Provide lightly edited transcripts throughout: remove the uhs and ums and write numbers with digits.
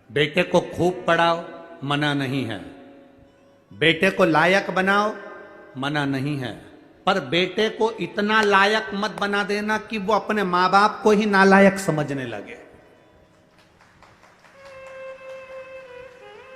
बेटे को खूब पढ़ाओ, मना नहीं है। बेटे को लायक बनाओ, मना नहीं है। पर बेटे को इतना लायक मत बना देना कि वो अपने मां बाप को ही नालायक समझने लगे।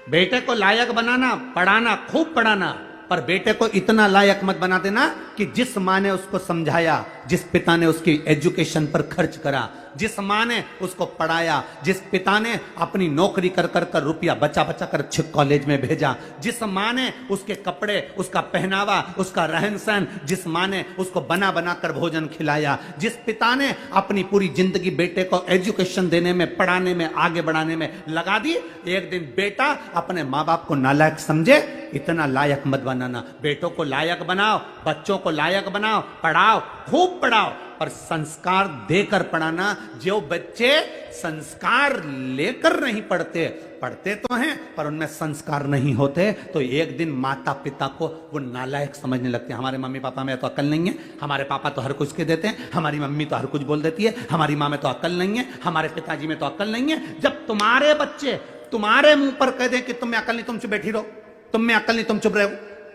बेटे को लायक बनाना, पढ़ाना, खूब पढ़ाना, पर बेटे को इतना लायक मत बना देना कि जिस मां ने उसको समझाया, जिस पिता ने उसकी एजुकेशन पर खर्च करा, जिस मां ने उसको पढ़ाया, जिस पिता ने अपनी नौकरी कर कर कर रुपया बचा बचा कर अच्छे कॉलेज में भेजा, जिस मां ने उसके कपड़े, उसका पहनावा, उसका रहन सहन, जिस मां ने उसको बना बना कर भोजन खिलाया, जिस पिता ने अपनी पूरी जिंदगी बेटे को एजुकेशन देने में, पढ़ाने में, आगे बढ़ाने में लगा दी, एक दिन बेटा अपने मां बाप को नालायक समझे, इतना लायक मत बनाना। बेटों को लायक बनाओ, बच्चों को लायक बनाओ, पढ़ाओ, खूब पढ़ाओ, पर संस्कार देकर पढ़ाना। जो बच्चे संस्कार लेकर नहीं पढ़ते, पढ़ते तो हैं पर उनमें संस्कार नहीं होते, तो एक दिन माता पिता को वो नालायक समझने लगते हैं। हमारे मम्मी पापा में तो अकल नहीं है, हमारे पापा तो हर कुछ के देते हैं, हमारी मम्मी तो हर कुछ बोल देती है, हमारी माँ में तो अकल नहीं है, हमारे पिताजी में तो अकल नहीं है। जब तुम्हारे बच्चे तुम्हारे मुंह पर कह दें कि तुम में अकल नहीं, तुम चुप बैठी रहो, तुम में अकल नहीं, तुम चुप रहो,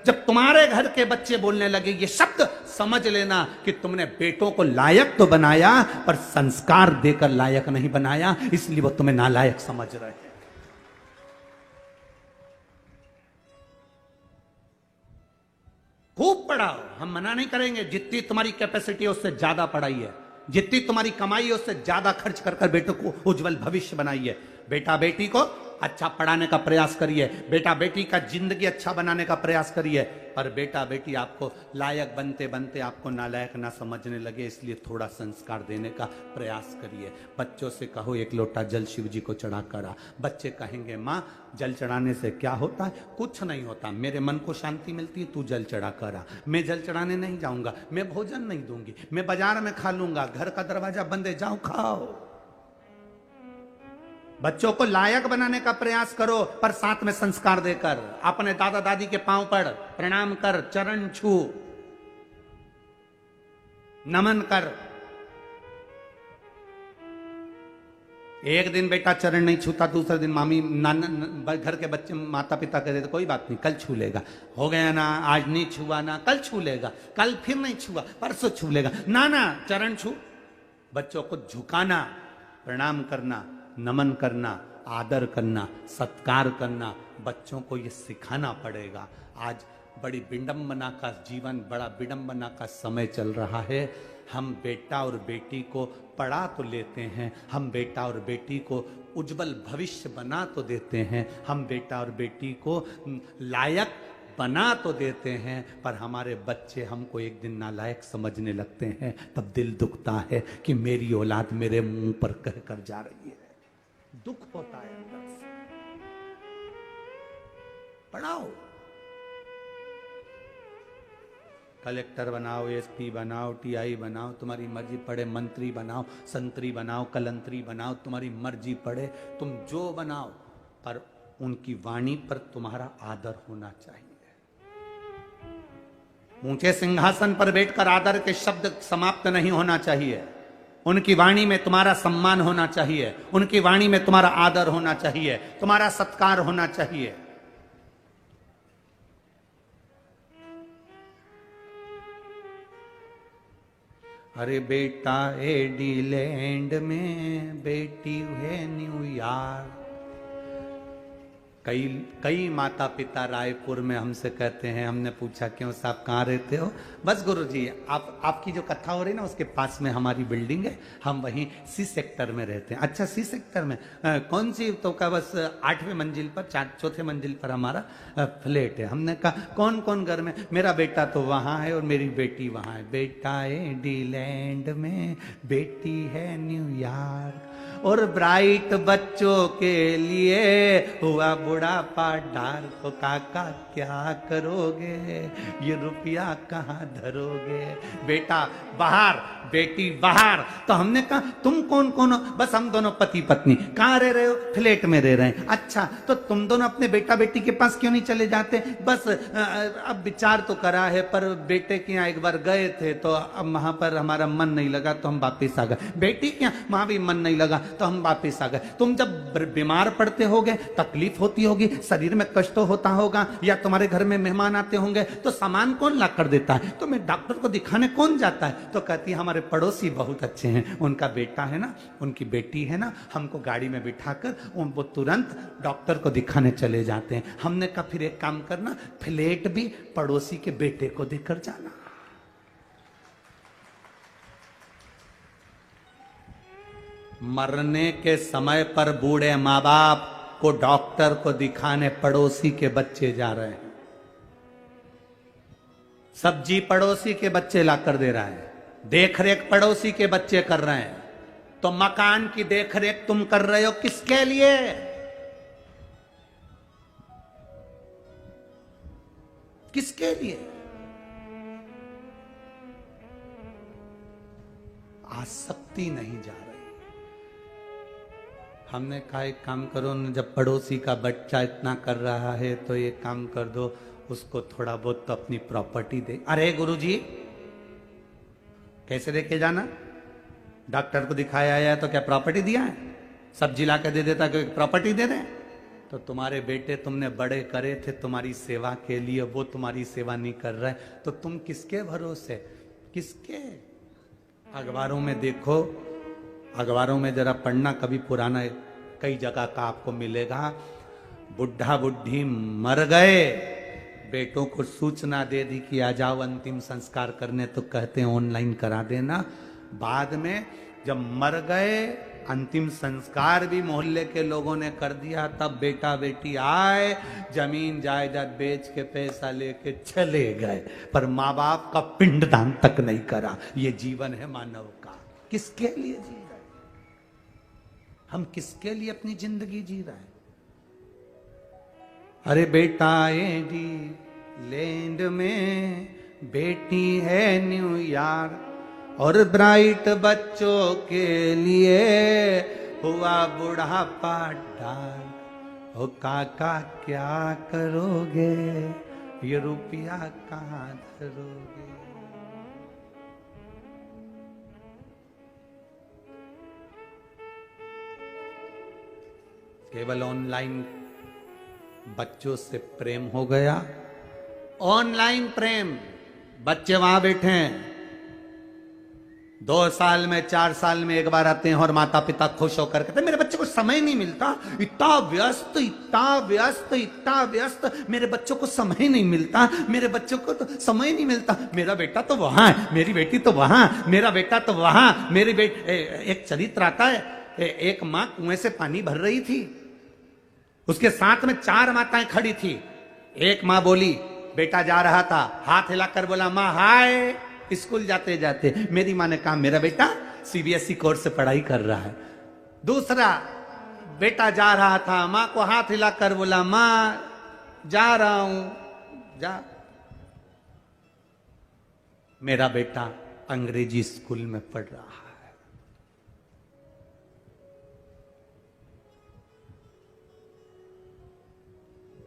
जब तुम्हारे घर के बच्चे बोलने लगे ये शब्द, समझ लेना कि तुमने बेटों को लायक तो बनाया पर संस्कार देकर लायक नहीं बनाया, इसलिए वो तुम्हें नालायक समझ रहे हैं। खूब पढ़ाओ, हम मना नहीं करेंगे, जितनी तुम्हारी कैपेसिटी है उससे ज्यादा पढ़ाई है, जितनी तुम्हारी कमाई है उससे ज्यादा खर्च कर कर बेटों को उज्जवल भविष्य बनाइए। बेटा बेटी को अच्छा पढ़ाने का प्रयास करिए, बेटा बेटी का जिंदगी अच्छा बनाने का प्रयास करिए, पर बेटा बेटी आपको लायक बनते बनते आपको नालायक ना समझने लगे, इसलिए थोड़ा संस्कार देने का प्रयास करिए। बच्चों से कहो एक लोटा जल शिव जी को चढ़ा करा, बच्चे कहेंगे माँ जल चढ़ाने से क्या होता है? कुछ नहीं होता, मेरे मन को शांति मिलती है, तू जल चढ़ा करा। मैं जल चढ़ाने नहीं जाऊंगा, मैं भोजन नहीं दूंगी, मैं बाजार में खा लूंगा, घर का दरवाजा बंद है, जाओ खाओ। बच्चों को लायक बनाने का प्रयास करो, पर साथ में संस्कार देकर। अपने दादा दादी के पांव पड़, प्रणाम कर, चरण छू, नमन कर। एक दिन बेटा चरण नहीं छूता, दूसरे दिन मामी नाना घर के बच्चे माता पिता कहते थे कोई बात नहीं कल छू लेगा, हो गया ना, आज नहीं छुआ ना, कल छू लेगा, कल फिर नहीं छुआ, परसों छू लेगा, ना ना चरण छू। बच्चों को झुकाना, प्रणाम करना, नमन करना, आदर करना, सत्कार करना, बच्चों को ये सिखाना पड़ेगा। आज बड़ी विडंबना का जीवन, बड़ा विडंबना का समय चल रहा है। हम बेटा और बेटी को पढ़ा तो लेते हैं, हम बेटा और बेटी को उज्जवल भविष्य बना तो देते हैं, हम बेटा और बेटी को लायक बना तो देते हैं, पर हमारे बच्चे हमको एक दिन नालायक समझने लगते हैं। तब दिल दुखता है कि मेरी औलाद मेरे मुंह पर कह कर जा रही है, दुख होता है अंदर से। पढ़ाओ, कलेक्टर बनाओ, एसपी बनाओ, टीआई बनाओ, तुम्हारी मर्जी, पढ़े मंत्री बनाओ, संतरी बनाओ, कलंतरी बनाओ, तुम्हारी मर्जी, पढ़े तुम जो बनाओ, पर उनकी वाणी पर तुम्हारा आदर होना चाहिए। ऊंचे सिंहासन पर बैठकर आदर के शब्द समाप्त नहीं होना चाहिए। उनकी वाणी में तुम्हारा सम्मान होना चाहिए, उनकी वाणी में तुम्हारा आदर होना चाहिए, तुम्हारा सत्कार होना चाहिए। अरे बेटा एडीलैंड में, बेटी है न्यूयॉर्क। कई माता पिता रायपुर में हमसे कहते हैं, हमने पूछा क्यों साहब कहाँ रहते हो? बस गुरुजी आपकी जो कथा हो रही ना उसके पास में हमारी बिल्डिंग है, हम वहीं सी सेक्टर में रहते हैं। अच्छा सी सेक्टर में कौन सी? तो का बस 8वें मंजिल पर, चौथे मंजिल पर हमारा फ्लैट है। हमने कहा कौन कौन घर में? मेरा बेटा तो वहाँ है और मेरी बेटी वहाँ है। बेटा एडीलैंड में, बेटी है न्यूयॉर्क। और ब्राइट बच्चों के लिए हुआ बुढ़ापा डार, तो काका क्या करोगे, ये रुपया कहाँ धरोगे? बेटा बाहर, बेटी बाहर। तो हमने कहा तुम कौन कौन हो? बस हम दोनों पति पत्नी। कहाँ रह रहे हो? फ्लैट में रह रहे हैं। अच्छा तो तुम दोनों अपने बेटा बेटी के पास क्यों नहीं चले जाते? बस अब विचार तो करा है, पर बेटे के यहाँ एक बार गए थे तो अब वहां पर हमारा मन नहीं लगा तो हम वापिस आ गए। बेटी के यहाँ वहां भी मन नहीं लगा। तो हम वापिस आ गए। तुम जब बीमार पड़ते होगे, तकलीफ होती होगी, शरीर में कष्ट होता होगा, या तुम्हारे घर में मेहमान आते होंगे, तो सामान कौन ला कर देता है? तो मैं डॉक्टर को दिखाने कौन जाता है? तो कहती है हमारे पड़ोसी बहुत अच्छे हैं, उनका बेटा है ना, उनकी बेटी है ना, हमको गाड़ी में बिठाकर वो तुरंत डॉक्टर को दिखाने चले जाते हैं। हमने कहा फिर एक काम करना, फ्लैट भी पड़ोसी के बेटे को देकर जाना। मरने के समय पर बूढ़े माँ बाप को डॉक्टर को दिखाने पड़ोसी के बच्चे जा रहे हैं। सब्जी पड़ोसी के बच्चे लाकर दे रहा है, देखरेख पड़ोसी के बच्चे कर रहे हैं। तो मकान की देखरेख तुम कर रहे हो किसके लिए? किसके लिए? आसक्ति नहीं जा रही। हमने कहा एक काम करो न, जब पड़ोसी का बच्चा इतना कर रहा है तो एक काम कर दो, उसको थोड़ा बहुत तो अपनी प्रॉपर्टी दे। अरे गुरुजी कैसे देके जाना? डॉक्टर को दिखाया है तो क्या प्रॉपर्टी दिया है? सब्जी ला के दे देता कि प्रॉपर्टी दे दे? तो तुम्हारे बेटे तुमने बड़े करे थे तुम्हारी सेवा के लिए, वो तुम्हारी सेवा नहीं कर रहे, तो तुम किसके भरोसे? किसके? अखबारों में देखो, अखबारों में जरा पढ़ना, कभी पुराना कई जगह का आपको मिलेगा। बुढ़ा बुढ़ी मर गए, बेटों को सूचना दे दी कि आ जाओ अंतिम संस्कार करने, तो कहते हैं ऑनलाइन करा देना। बाद में जब मर गए, अंतिम संस्कार भी मोहल्ले के लोगों ने कर दिया, तब बेटा बेटी आए, जमीन जायदाद बेच के पैसा लेके चले गए, पर माँ बाप का पिंडदान तक नहीं करा। ये जीवन है मानव का। किसके लिए जी रहे? हम किसके लिए अपनी जिंदगी जी रहे हैं? अरे बेटा इंग्लैंड में, बेटी है न्यूयॉर्क, और ब्राइट बच्चों के लिए हुआ बुढ़ापा डाल। ओ काका क्या करोगे, ये रुपया कहाँ धरोगे? केवल ऑनलाइन बच्चों से प्रेम हो गया। ऑनलाइन प्रेम, बच्चे वहां बैठे हैं, 2 साल में 4 साल में एक बार आते हैं, और माता पिता खुश होकर कहते मेरे बच्चे को समय नहीं मिलता, इतना व्यस्त इतना व्यस्त इतना व्यस्त, मेरे बच्चों को समय नहीं मिलता, मेरे बच्चों को तो समय नहीं मिलता। मेरा बेटा तो वहां है, मेरी बेटी तो वहां, मेरा बेटा तो वहां, मेरी बेटी। एक चरित्र आता है, एक मां कुएं से पानी भर रही थी, उसके साथ में 4 माताएं खड़ी थी। एक मां बोली, बेटा जा रहा था, हाथ हिलाकर बोला मां हाय, स्कूल जाते जाते। मेरी मां ने कहा मेरा बेटा सीबीएसई कोर्स से पढ़ाई कर रहा है। दूसरा बेटा जा रहा था, मां को हाथ हिलाकर बोला मां जा रहा हूं, जा। मेरा बेटा अंग्रेजी स्कूल में पढ़ रहा है।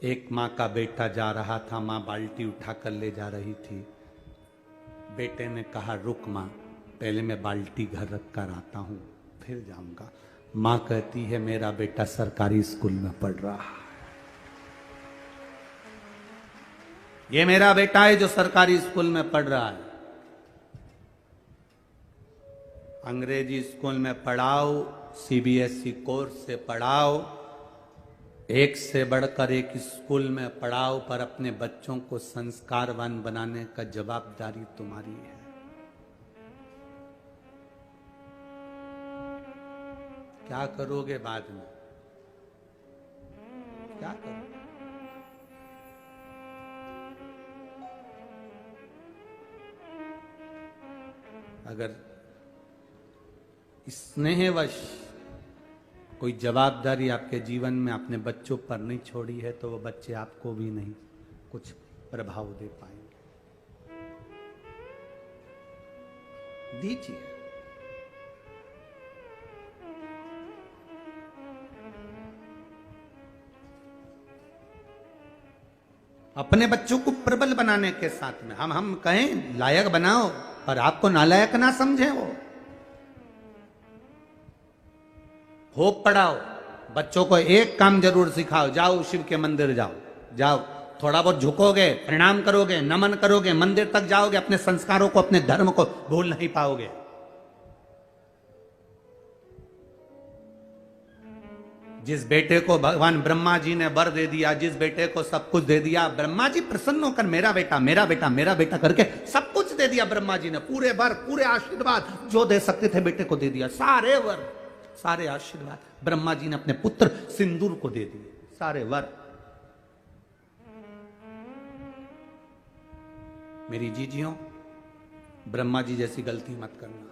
एक माँ का बेटा जा रहा था, माँ बाल्टी उठाकर ले जा रही थी। बेटे ने कहा रुक माँ, पहले मैं बाल्टी घर रख कर आता हूँ, फिर जाऊंगा। माँ कहती है मेरा बेटा सरकारी स्कूल में पढ़ रहा है। ये मेरा बेटा है जो सरकारी स्कूल में पढ़ रहा है। अंग्रेजी स्कूल में पढ़ाओ, सीबीएसई कोर्स से पढ़ाओ, एक से बढ़कर एक स्कूल में पढ़ाओ, पर अपने बच्चों को संस्कारवान बनाने का जवाबदारी तुम्हारी है। क्या करोगे बाद में? क्या करोगे? अगर स्नेहवश कोई जवाबदारी आपके जीवन में अपने बच्चों पर नहीं छोड़ी है, तो वो बच्चे आपको भी नहीं कुछ प्रभाव दे पाएंगे। दीजिए। अपने बच्चों को प्रबल बनाने के साथ में हम कहें लायक बनाओ, और आपको नालायक ना समझे वो। खूब पढ़ाओ, बच्चों को एक काम जरूर सिखाओ, जाओ शिव के मंदिर जाओ, जाओ थोड़ा बहुत झुकोगे, प्रणाम करोगे, नमन करोगे, मंदिर तक जाओगे, अपने संस्कारों को, अपने धर्म को भूल नहीं पाओगे। जिस बेटे को भगवान ब्रह्मा जी ने वर दे दिया, जिस बेटे को सब कुछ दे दिया, ब्रह्मा जी प्रसन्न होकर मेरा बेटा मेरा बेटा मेरा बेटा करके सब कुछ दे दिया ब्रह्मा जी ने, पूरे वर पूरे आशीर्वाद जो दे सकते थे बेटे को दे दिया, सारे वर सारे आशीर्वाद ब्रह्मा जी ने अपने पुत्र सिंदूर को दे दिए, सारे वर। मेरी जीजियों, ब्रह्मा जी जैसी गलती मत करना।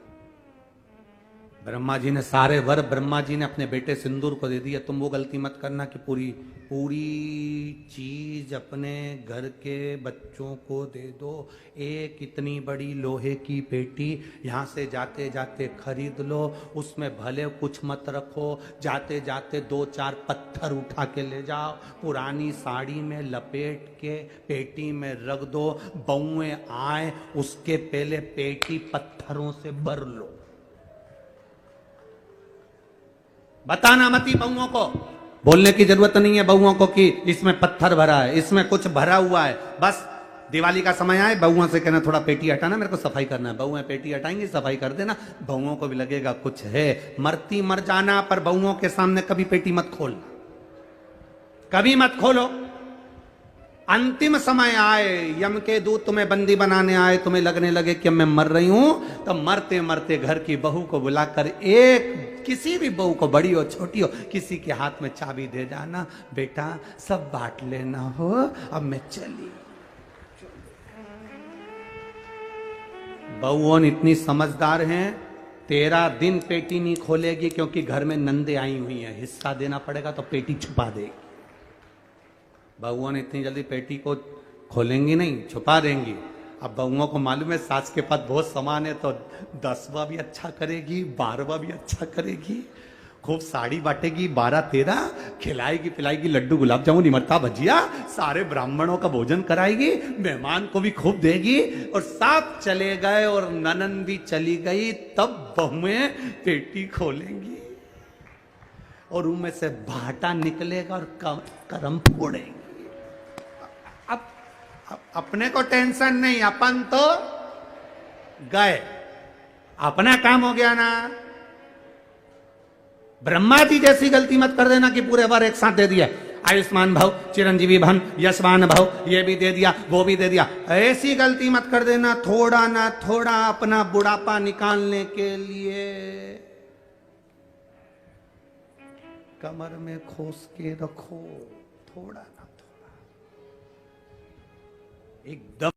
ब्रह्मा जी ने सारे वर ब्रह्मा जी ने अपने बेटे सिंदूर को दे दिया, तुम वो गलती मत करना कि पूरी पूरी चीज अपने घर के बच्चों को दे दो। एक इतनी बड़ी लोहे की पेटी यहाँ से जाते जाते खरीद लो, उसमें भले कुछ मत रखो, जाते जाते 2-4 पत्थर उठा के ले जाओ, पुरानी साड़ी में लपेट के पेटी में रख दो, बउए आए उसके पहले पेटी पत्थरों से भर लो। बताना मती बहुओं को, बोलने की जरूरत नहीं है बहुओं को कि इसमें पत्थर भरा है, इसमें कुछ भरा हुआ है। बस दिवाली का समय आए बहुओं से कहना थोड़ा पेटी हटाना, मेरे को सफाई करना है। बहुएं पेटी हटाएंगी, सफाई कर देना, बहुओं को भी लगेगा कुछ है। मरती मर जाना, पर बहुओं के सामने कभी पेटी मत खोलना, कभी मत खोलो। अंतिम समय आए, यम के दूत तुम्हें बंदी बनाने आए, तुम्हें लगने लगे कि मैं मर रही हूं, तो मरते मरते घर की बहू को बुलाकर, एक किसी भी बहू को, बड़ी हो छोटी हो, किसी के हाथ में चाबी दे जाना, बेटा सब बांट लेना हो, अब मैं चली। बहुओं इतनी समझदार हैं, 13 दिन पेटी नहीं खोलेगी, क्योंकि घर में नंदे आई हुई हैं, हिस्सा देना पड़ेगा तो पेटी छुपा देगी। बहुओं ने इतनी जल्दी पेटी को खोलेंगी नहीं, छुपा देंगी। अब बहुओं को मालूम है सास के पास बहुत सामान है, तो 10वां भी अच्छा करेगी, 12वां भी अच्छा करेगी, खूब साड़ी बांटेगी, 12-13 खिलाएगी पिलाएगी, लड्डू गुलाब जामुन इमरता भजिया, सारे ब्राह्मणों का भोजन कराएगी, मेहमान को भी खूब देगी, और सब चले गए और ननन भी चली गई, तब बहुएं पेटी खोलेंगी और उनमें से भाटा निकलेगा और करम फोड़ेंगे। अब अपने को टेंशन नहीं, अपन तो गए, अपना काम हो गया ना। ब्रह्मा जी जैसी गलती मत कर देना कि पूरे बार एक साथ दे दिया, आयुष्मान भव, चिरंजीवी भन, यशवान भव, ये भी दे दिया वो भी दे दिया। ऐसी गलती मत कर देना, थोड़ा ना थोड़ा अपना बुढ़ापा निकालने के लिए कमर में खोस के रखो, थोड़ा ना थोड़ा, एकदम